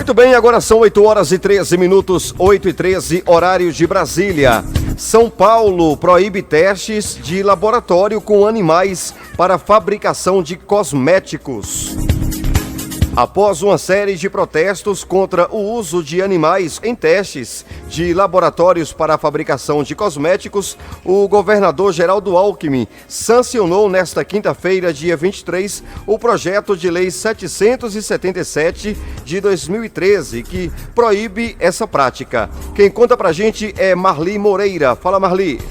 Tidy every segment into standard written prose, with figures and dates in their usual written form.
Muito bem, agora são 8h13, 8h13, horário de Brasília. São Paulo proíbe testes de laboratório com animais para fabricação de cosméticos. Após uma série de protestos contra o uso de animais em testes de laboratórios para a fabricação de cosméticos, o governador Geraldo Alckmin sancionou nesta quinta-feira, dia 23, o projeto de lei 777 de 2013, que proíbe essa prática. Quem conta pra gente é Marli Moreira. Fala, Marli.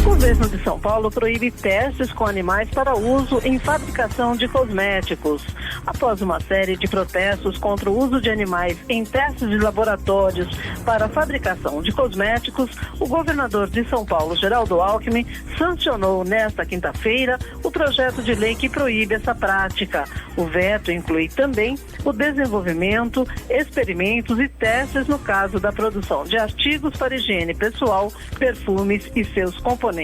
O governo de São Paulo proíbe testes com animais para uso em fabricação de cosméticos. Após uma série de protestos contra o uso de animais em testes de laboratórios para a fabricação de cosméticos, o governador de São Paulo, Geraldo Alckmin, sancionou nesta quinta-feira o projeto de lei que proíbe essa prática. O veto inclui também o desenvolvimento, experimentos e testes no caso da produção de artigos para higiene pessoal, perfumes e seus componentes.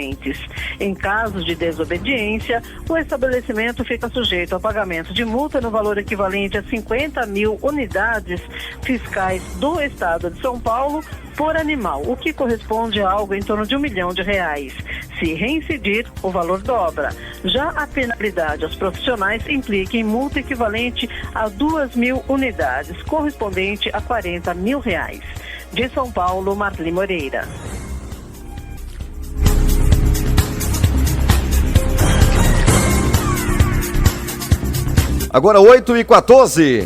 Em casos de desobediência, o estabelecimento fica sujeito ao pagamento de multa no valor equivalente a 50 mil unidades fiscais do Estado de São Paulo por animal, o que corresponde a algo em torno de R$1 milhão. Se reincidir, o valor dobra. Já a penalidade aos profissionais implica em multa equivalente a 2.000 unidades, correspondente a R$40 mil. De São Paulo, Marli Moreira. Agora 8h14.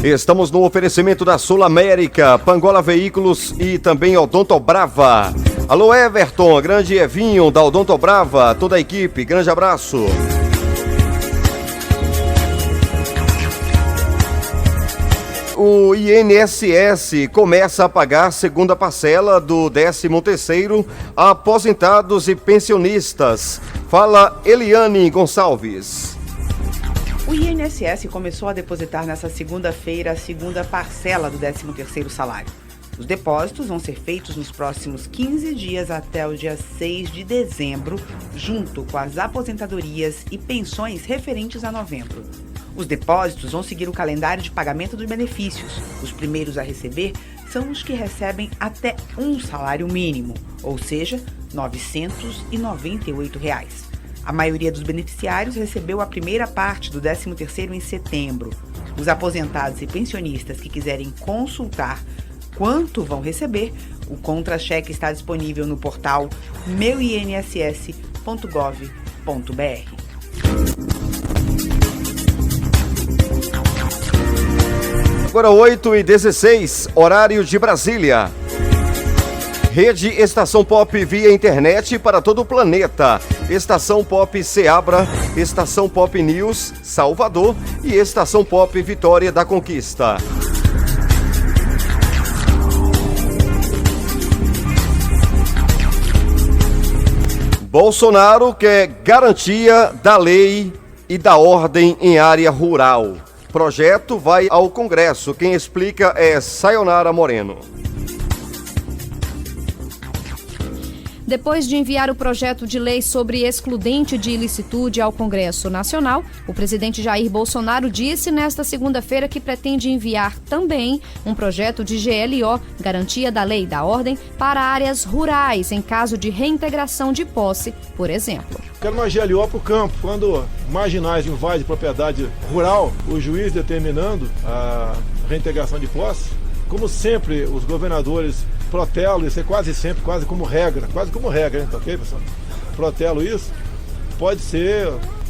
Estamos no oferecimento da Sul América, Pangola Veículos e também Odontobrava. Alô, Everton, grande Evinho da Odontobrava, toda a equipe, grande abraço. O INSS começa a pagar a segunda parcela do 13º a aposentados e pensionistas. Fala Eliane Gonçalves. O INSS começou a depositar nesta segunda-feira a segunda parcela do 13º salário. Os depósitos vão ser feitos nos próximos 15 dias até o dia 6 de dezembro, junto com as aposentadorias e pensões referentes a novembro. Os depósitos vão seguir o calendário de pagamento dos benefícios. Os primeiros a receber são os que recebem até um salário mínimo, ou seja, R$ 998. A maioria dos beneficiários recebeu a primeira parte do 13º em setembro. Os aposentados e pensionistas que quiserem consultar quanto vão receber, o contra-cheque está disponível no portal meuinss.gov.br. Agora 8h16, horário de Brasília. Rede Estação Pop via internet para todo o planeta. Estação Pop Ceabra, Estação Pop News Salvador e Estação Pop Vitória da Conquista. Bolsonaro quer garantia da lei e da ordem em área rural. Projeto vai ao Congresso. Quem explica é Sayonara Moreno. Depois de enviar o projeto de lei sobre excludente de ilicitude ao Congresso Nacional, o presidente Jair Bolsonaro disse nesta segunda-feira que pretende enviar também um projeto de GLO, Garantia da Lei e da Ordem, para áreas rurais, em caso de reintegração de posse, por exemplo. Quero uma GLO para o campo. Quando marginais invadem propriedade rural, o juiz determinando a reintegração de posse, como sempre os governadores protelam, isso é quase sempre, quase como regra, hein, tá ok, pessoal? Protelo isso, pode ser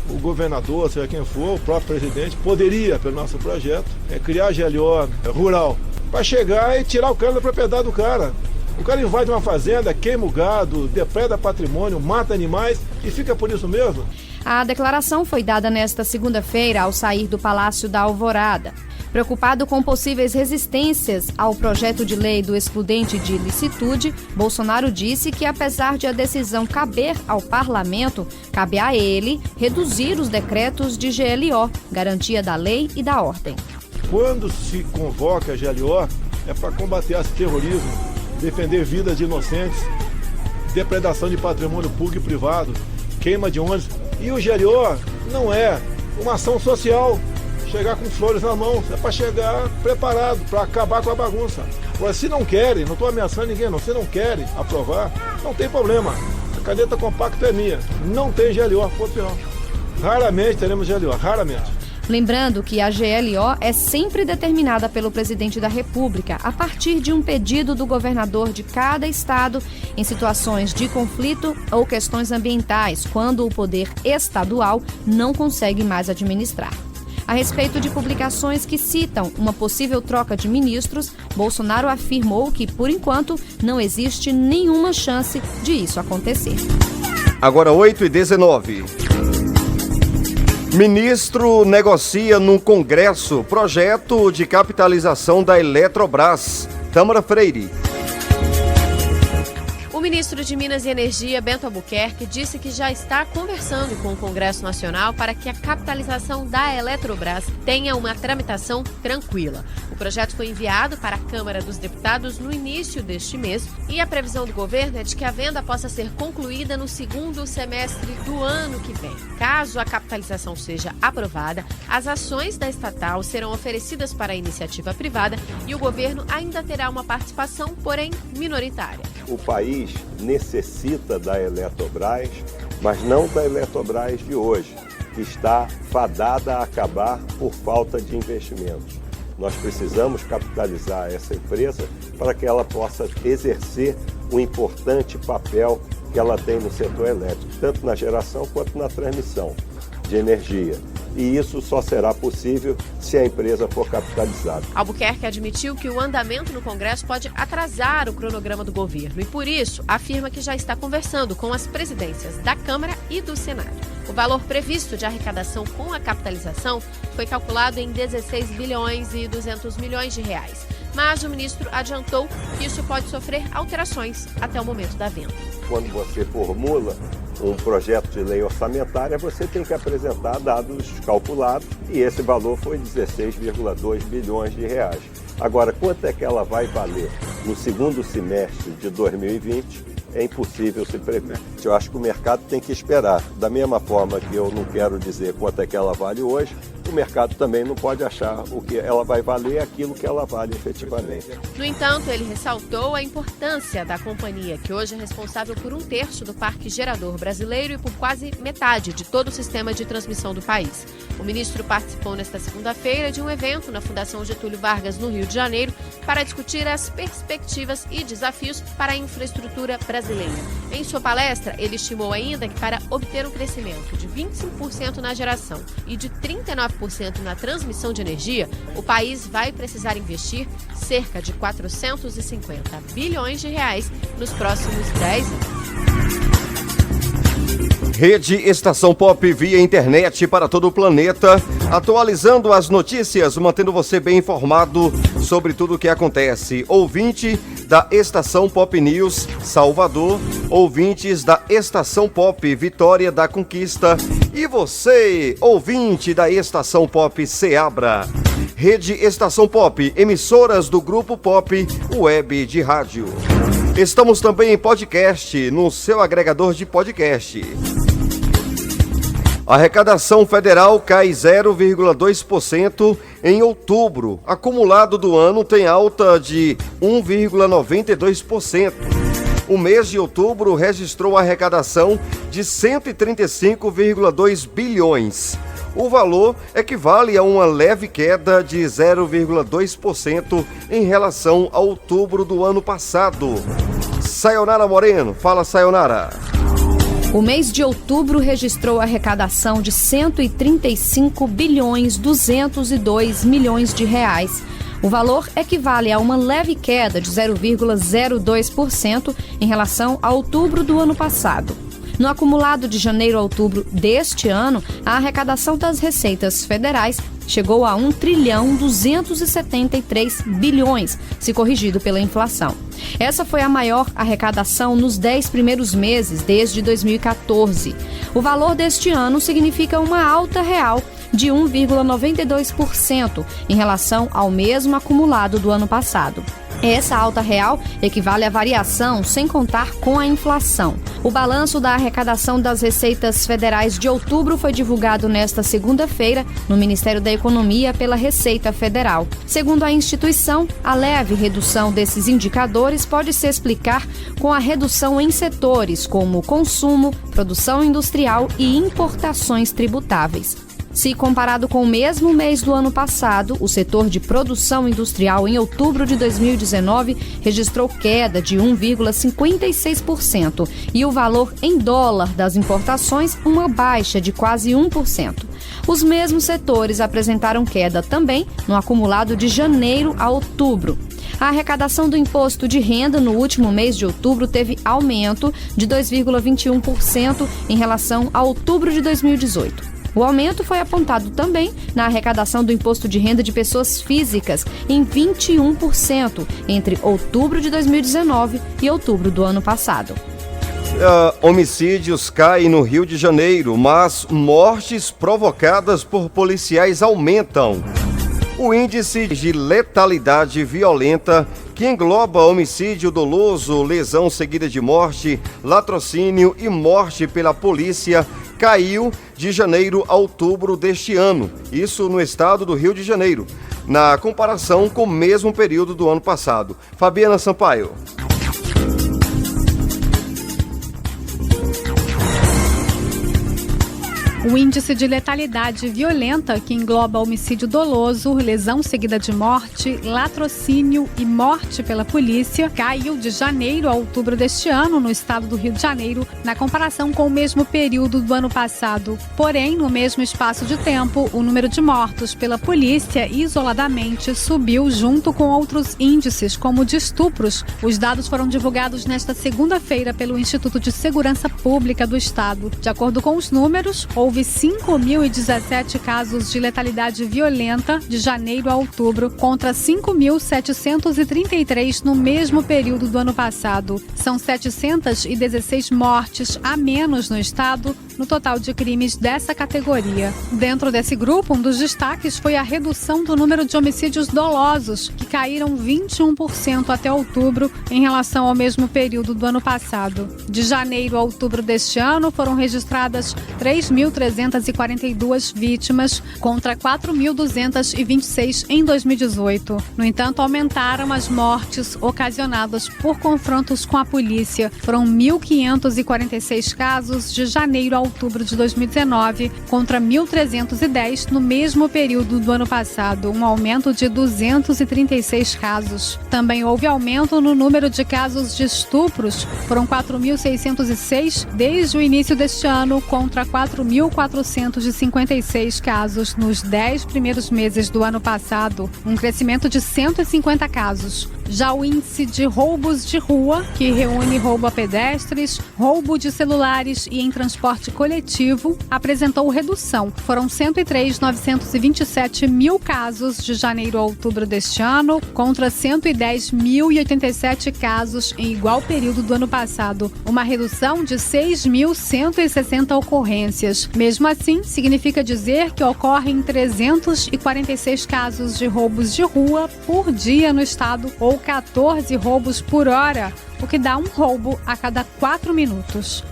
o governador, seja quem for, o próprio presidente, poderia, pelo nosso projeto, criar a GLO rural, para chegar e tirar o cara da propriedade do cara. O cara invade uma fazenda, queima o gado, depreda patrimônio, mata animais e fica por isso mesmo. A declaração foi dada nesta segunda-feira ao sair do Palácio da Alvorada. Preocupado com possíveis resistências ao projeto de lei do excludente de ilicitude, Bolsonaro disse que, apesar de a decisão caber ao parlamento, cabe a ele reduzir os decretos de GLO, Garantia da Lei e da Ordem. Quando se convoca a GLO, é para combater esse terrorismo, defender vidas de inocentes, depredação de patrimônio público e privado, queima de ônibus. E o GLO não é uma ação social, chegar com flores na mão, é para chegar preparado, para acabar com a bagunça. Agora, se não querem, não estou ameaçando ninguém não, se não querem aprovar, não tem problema. A caneta compacta é minha, não tem GLO, ponto final. Raramente teremos GLO, raramente. Lembrando que a GLO é sempre determinada pelo presidente da República a partir de um pedido do governador de cada estado em situações de conflito ou questões ambientais, quando o poder estadual não consegue mais administrar. A respeito de publicações que citam uma possível troca de ministros, Bolsonaro afirmou que, por enquanto, não existe nenhuma chance de isso acontecer. Agora 8h19. Ministro negocia no Congresso projeto de capitalização da Eletrobras. Tâmara Freire. O ministro de Minas e Energia, Bento Albuquerque, disse que já está conversando com o Congresso Nacional para que a capitalização da Eletrobras tenha uma tramitação tranquila. O projeto foi enviado para a Câmara dos Deputados no início deste mês e a previsão do governo é de que a venda possa ser concluída no segundo semestre do ano que vem. Caso a capitalização seja aprovada, as ações da estatal serão oferecidas para a iniciativa privada e o governo ainda terá uma participação, porém minoritária. O país necessita da Eletrobras, mas não da Eletrobras de hoje, que está fadada a acabar por falta de investimentos. Nós precisamos capitalizar essa empresa para que ela possa exercer o importante papel que ela tem no setor elétrico, tanto na geração quanto na transmissão de energia. E isso só será possível se a empresa for capitalizada. Albuquerque admitiu que o andamento no Congresso pode atrasar o cronograma do governo e, por isso, afirma que já está conversando com as presidências da Câmara e do Senado. O valor previsto de arrecadação com a capitalização foi calculado em 16 bilhões e 200 milhões de reais. Mas o ministro adiantou que isso pode sofrer alterações até o momento da venda. Quando você formula um projeto de lei orçamentária, você tem que apresentar dados calculados e esse valor foi 16,2 bilhões de reais. Agora, quanto é que ela vai valer no segundo semestre de 2020? É impossível se prever. Eu acho que o mercado tem que esperar. Da mesma forma que eu não quero dizer quanto é que ela vale hoje, o mercado também não pode achar o que ela vai valer aquilo que ela vale efetivamente. No entanto, ele ressaltou a importância da companhia, que hoje é responsável por 1/3 do parque gerador brasileiro e por quase metade de todo o sistema de transmissão do país. O ministro participou nesta segunda-feira de um evento na Fundação Getúlio Vargas, no Rio de Janeiro, para discutir as perspectivas e desafios para a infraestrutura brasileira. Em sua palestra, ele estimou ainda que para obter um crescimento de 25% na geração e de 39% na transmissão de energia, o país vai precisar investir cerca de 450 bilhões de reais nos próximos 10 anos. Rede Estação Pop via internet para todo o planeta, atualizando as notícias, mantendo você bem informado sobre tudo o que acontece. Ouvinte da Estação Pop News Salvador, ouvintes da Estação Pop Vitória da Conquista e você, ouvinte da Estação Pop Ceabra. Rede Estação Pop, emissoras do Grupo Pop Web de Rádio. Estamos também em podcast, no seu agregador de podcast. A arrecadação federal cai 0,2% em outubro. Acumulado do ano tem alta de 1,92%. O mês de outubro registrou arrecadação de 135,2 bilhões. O valor equivale a uma leve queda de 0,2% em relação a outubro do ano passado. Sayonara Moreno, fala Sayonara. O mês de outubro registrou arrecadação de 135 bilhões 202 milhões de reais. O valor equivale a uma leve queda de 0,02% em relação a outubro do ano passado. No acumulado de janeiro a outubro deste ano, a arrecadação das receitas federais chegou a 1,273 bilhões, se corrigido pela inflação. Essa foi a maior arrecadação nos 10 primeiros meses desde 2014. O valor deste ano significa uma alta real de 1,92% em relação ao mesmo acumulado do ano passado. Essa alta real equivale à variação sem contar com a inflação. O balanço da arrecadação das receitas federais de outubro foi divulgado nesta segunda-feira no Ministério da Economia pela Receita Federal. Segundo a instituição, a leve redução desses indicadores pode se explicar com a redução em setores como consumo, produção industrial e importações tributáveis. Se comparado com o mesmo mês do ano passado, o setor de produção industrial em outubro de 2019 registrou queda de 1,56% e o valor em dólar das importações uma baixa de quase 1%. Os mesmos setores apresentaram queda também no acumulado de janeiro a outubro. A arrecadação do imposto de renda no último mês de outubro teve aumento de 2,21% em relação a outubro de 2018. O aumento foi apontado também na arrecadação do imposto de renda de pessoas físicas em 21% entre outubro de 2019 e outubro do ano passado. Homicídios caem no Rio de Janeiro, mas mortes provocadas por policiais aumentam. O índice de letalidade violenta, que engloba homicídio doloso, lesão seguida de morte, latrocínio e morte pela polícia, caiu de janeiro a outubro deste ano, isso no estado do Rio de Janeiro, na comparação com o mesmo período do ano passado. Fabiana Sampaio. O índice de letalidade violenta, que engloba homicídio doloso, lesão seguida de morte, latrocínio e morte pela polícia, caiu de janeiro a outubro deste ano no estado do Rio de Janeiro, na comparação com o mesmo período do ano passado. Porém, no mesmo espaço de tempo, o número de mortos pela polícia isoladamente subiu junto com outros índices, como o de estupros. Os dados foram divulgados nesta segunda-feira pelo Instituto de Segurança Pública do Estado. De acordo com os números, houve 5.017 casos de letalidade violenta de janeiro a outubro, contra 5.733 no mesmo período do ano passado. São 716 mortes a menos no estado no total de crimes dessa categoria. Dentro desse grupo, um dos destaques foi a redução do número de homicídios dolosos, que caíram 21% até outubro em relação ao mesmo período do ano passado. De janeiro a outubro deste ano, foram registradas 3.342 vítimas contra 4.226 em 2018. No entanto, aumentaram as mortes ocasionadas por confrontos com a polícia. Foram 1.546 casos de janeiro a outubro de 2019 contra 1.310 no mesmo período do ano passado, um aumento de 236 casos. Também houve aumento no número de casos de estupros. Foram 4.606 desde o início deste ano contra 4.456 casos nos 10 primeiros meses do ano passado, um crescimento de 150 casos. Já o índice de roubos de rua, que reúne roubo a pedestres, roubo de celulares e em transporte coletivo, apresentou redução. Foram 103.927 mil casos de janeiro a outubro deste ano, contra 110.087 casos em igual período do ano passado, uma redução de 6.160 ocorrências. Mesmo assim, significa dizer que ocorrem 346 casos de roubos de rua por dia no estado, ou 14 roubos por hora, o que dá um roubo a cada 4 minutos.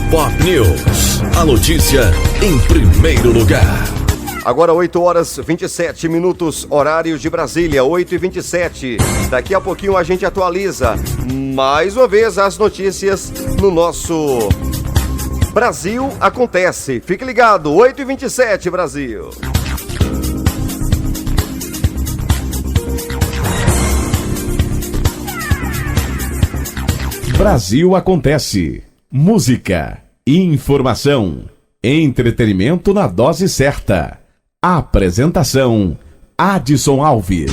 Pop News, a notícia em primeiro lugar. Agora 8h27, horário de Brasília, 8h27. Daqui a pouquinho a gente atualiza mais uma vez as notícias no nosso Brasil Acontece. Fique ligado, 8h27, Brasil. Brasil Acontece. Música, informação, entretenimento na dose certa. Apresentação: Adson Alves.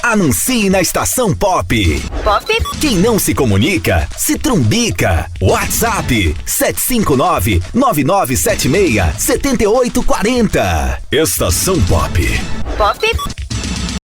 Anuncie na Estação Pop. Pop? Quem não se comunica, se trumbica. WhatsApp 759-9976-7840. Estação Pop. Pop?